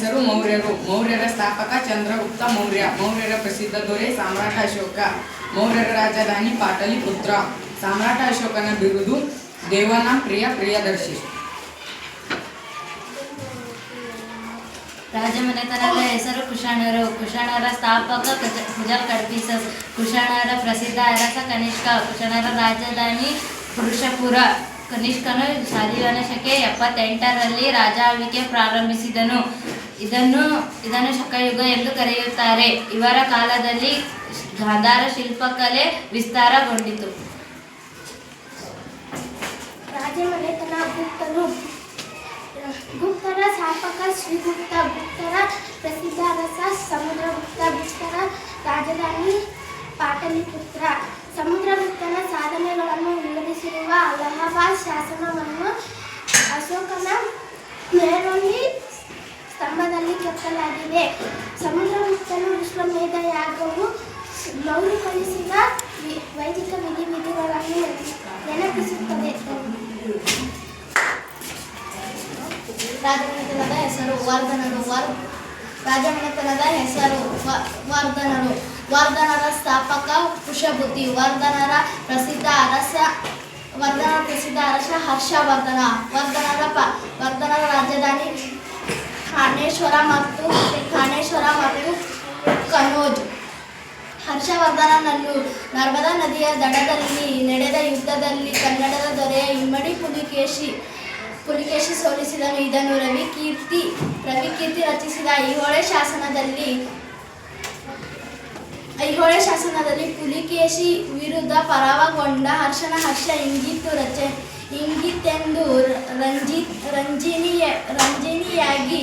ಹೆಸರು ಮೌರ್ಯರು. ಮೌರ್ಯರ ಸ್ಥಾಪಕ ಚಂದ್ರಗುಪ್ತ ಮೌರ್ಯ. ಮೌರ್ಯರ ಪ್ರಸಿದ್ಧ ದೊರೆ ಸಾಮ್ರಾಟ ಅಶೋಕ. ಮೌರ್ಯರ ರಾಜಧಾನಿ ಪಾಟಲಿಪುತ್ರ. ಸಾಮ್ರಾಟ ಅಶೋಕನ ಬಿರುದು ದೇವನ ಪ್ರಿಯದರ್ಶಿ. ರಾಜಮನೆತನದ ಹೆಸರು ಕುಶಾಣರು. ಕುಶಾಣರ ಸ್ಥಾಪಕ ಕುಜಲ್ ಕಡ್ಫಿಸಸ್. ಕುಶಾಣರ ಪ್ರಸಿದ್ಧ ಅರಸ ಕನಿಷ್ಕ. ಕುಶಾಣರ ರಾಜಧಾನಿ ಪುರುಷಪುರ. ಕನಿಷ್ಕನು ಶಾಲಿವಾಹನ ಶಕೆ 78ರಲ್ಲಿ ರಾಜಾಳ್ವಿಕೆ ಪ್ರಾರಂಭಿಸಿದನು. ಇದನ್ನು ಶಕಯುಗ ಎಂದು ಕರೆಯುತ್ತಾರೆ. ಇವರ ಕಾಲದಲ್ಲಿ ಗಾಂಧಾರ ಶಿಲ್ಪಕಲೆ ವಿಸ್ತಾರಗೊಂಡಿತು. ರಾಜಮನೆತನ ಗುಪ್ತರು. ಗುಪ್ತರ ಸ್ಥಾಪಕ ಶ್ರೀಗುಪ್ತ. ಗುಪ್ತರ ಪ್ರಸಿದ್ಧ ಅರಸ ಸಮುದ್ರಗುಪ್ತ. ಗುಪ್ತರ ರಾಜಧಾನಿ ಪಾಟಲಿಪುತ್ರ. ಸಮುದ್ರಗುಪ್ತನ ಸಾಧನೆಗಳನ್ನು ವಿವರಿಸಿರುವ ಅಲಹಾಬಾದ್ ಶಾಸನವನ್ನು ಅಶೋಕನ ಮೆಹರೌಲಿ ಸ್ತಂಭದಲ್ಲಿ ಕೆತ್ತಲಾಗಿದೆ. ಸಮುದ್ರಗುಪ್ತನು ವಿಶ್ವಮೇಧ ಯಾಗವು ಮೌಲ್ಯೀಕರಿಸಿದ ವೈದಿಕ ವಿಧಿಗಳನ್ನು ನೆನಪಿಸುತ್ತದೆ. ರಾಜಮನೆತನದ ಹೆಸರು ವರ್ಧನರು. ರಾಜಮನೆತನದ ಹೆಸರು ವರ್ಧನರು. ವರ್ಧನರ ಸ್ಥಾಪಕ ಕುಶಬುದ್ಧಿ. ವರ್ಧನರ ಪ್ರಸಿದ್ಧ ಅರಸ ಹರ್ಷವರ್ಧನ. ವರ್ಧನರ ರಾಜಧಾನಿ ಖಾನೇಶ್ವರ ಮತ್ತು ಕನೋಜ್. ಹರ್ಷವರ್ಧನನನ್ನು ನರ್ಮದಾ ನದಿಯ ದಡದಲ್ಲಿ ನಡೆದ ಯುದ್ಧದಲ್ಲಿ ಕನ್ನಡದ ದೊರೆಯ ಇಮ್ಮಡಿ ಪುಲಿಕೇಶಿ ಸೋಲಿಸಿದನು. ಇದನ್ನು ರವಿಕೀರ್ತಿ ರಚಿಸಿದ ಐಹೊಳೆ ಶಾಸನದಲ್ಲಿ ಪುಲಿಕೇಶಿ ವಿರುದ್ಧ ಪರಾಭವಗೊಂಡ ಹರ್ಷ ಇಂಗಿತೆಂದು ರಂಜಿನಿಯಾಗಿ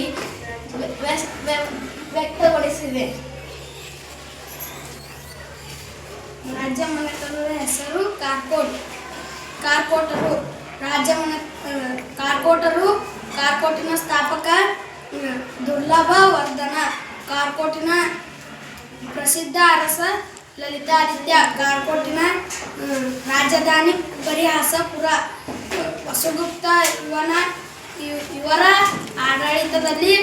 ವ್ಯಕ್ತಗೊಳಿಸಿದೆ. ರಾಜಮನೆತನದ ಹೆಸರು ಕಾರ್ಕೋಟರು. ಕಾರ್ಕೋಟಿನ ಸ್ಥಾಪಕ ದುರ್ಲಭ ವರ್ಧನ. ಕಾರ್ಕೋಟಿನ ಪ್ರಸಿದ್ಧ ಅರಸ ಲಲಿತಾದಿತ್ಯ. ಕಾರ್ಕೋಟಿನ ರಾಜಧಾನಿ ಪರಿಹಾಸಪುರ. ವಸುಗುಪ್ತ ಇವರ ಆಡಳಿತದಲ್ಲಿ